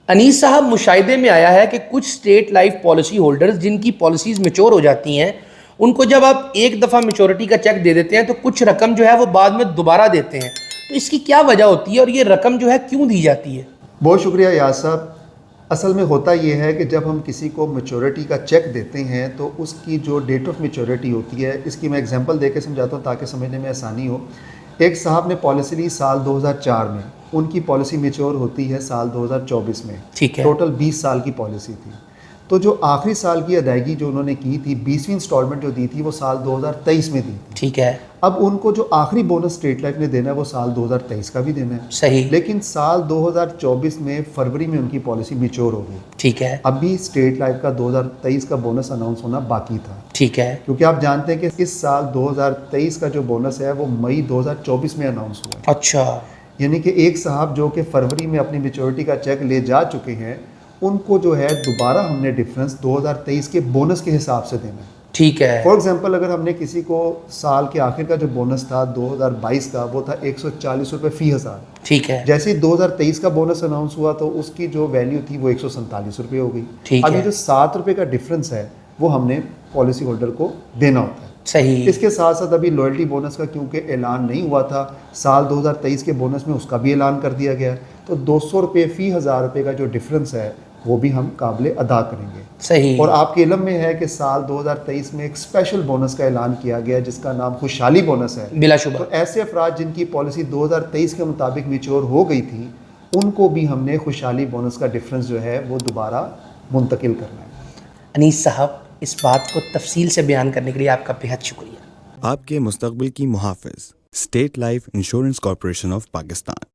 انیس صاحب، مشاہدے میں آیا ہے کہ کچھ اسٹیٹ لائف پالیسی ہولڈرز جن کی پالیسیز میچور ہو جاتی ہیں، ان کو جب آپ ایک دفعہ میچورٹی کا چیک دے دیتے ہیں تو کچھ رقم جو ہے وہ بعد میں دوبارہ دیتے ہیں، تو اس کی کیا وجہ ہوتی ہے اور یہ رقم جو ہے کیوں دی جاتی ہے؟ بہت شکریہ یاس صاحب. اصل میں ہوتا یہ ہے کہ جب ہم کسی کو میچورٹی کا چیک دیتے ہیں تو اس کی جو ڈیٹ آف میچورٹی ہوتی ہے، اس کی میں اگزامپل دے کے سمجھاتا ہوں تاکہ سمجھنے میں آسانی ہو. ایک صاحب نے پالیسی لی سال 2004 میں، ان کی پالیسی میچور ہوتی ہے سال 2024 میں. ٹھیک ہے. ٹوٹل 20 سال کی پالیسی تھی. تو جو آخری سال کی ادائیگی جو انہوں نے کی تھی، 20ویں انسٹالمنٹ جو دی تھی وہ سال 2023 میں دی تھی. ٹھیک ہے. اب ان کو جو آخری بونس اسٹیٹ لائف نے دینا ہے وہ سال 2023 کا بھی دینا ہے. صحیح. لیکن سال 2024 میں فروری میں ان کی پالیسی میچور ہو گئی. ٹھیک ہے. ابھی اسٹیٹ لائف کا 2023 کا بونس اناؤنس ہونا باقی تھا. ٹھیک ہے. کیونکہ آپ جانتے ہیں کہ اس سال 2023 کا جو بونس ہے وہ مئی 2024 میں اناؤنس ہوا ہے. اچھا. یعنی کہ ایک صاحب جو کہ فروری میں اپنی میچورٹی کا چیک لے جا چکے ہیں، ان کو جو ہے دوبارہ ہم نے ڈفرینس 2023 کے بونس کے حساب سے دینا ہے. ٹھیک ہے. فار ایگزامپل اگر ہم نے کسی کو سال کے آخر کا جو بونس تھا 2022 کا وہ تھا 140 روپے فی ہزار. ٹھیک ہے. جیسے ہی 2023 کا بونس اناؤنس ہوا تو اس کی جو ویلیو تھی وہ 147 روپے ہو گئی. ٹھیک اب ہے. یہ جو 7 روپے کا ڈفرینس ہے وہ ہم نے پالیسی ہولڈر کو دینا ہوتا ہے. صحیح. اس کے ساتھ ساتھ ابھی لوئلٹی بونس کا کیونکہ اعلان نہیں ہوا تھا، سال 2023 کے بونس میں اس کا بھی اعلان کر دیا گیا، تو 200 روپے فی 1000 روپے کا جو ڈفرینس ہے وہ بھی ہم قابل ادا کریں گے. صحیح. اور آپ کے علم میں ہے کہ سال 2023 میں ایک اسپیشل بونس کا اعلان کیا گیا جس کا نام خوشحالی بونس ہے. بلا شبہ. تو ایسے افراد جن کی پالیسی 2023 کے مطابق میچور ہو گئی تھی، ان کو بھی ہم نے خوشحالی بونس کا ڈفرینس جو ہے وہ دوبارہ منتقل کرنا ہے. انیس صاحب، اس بات کو تفصیل سے بیان کرنے کے لیے آپ کا بہت شکریہ. آپ کے مستقبل کی محافظ، state life insurance corporation of Pakistan.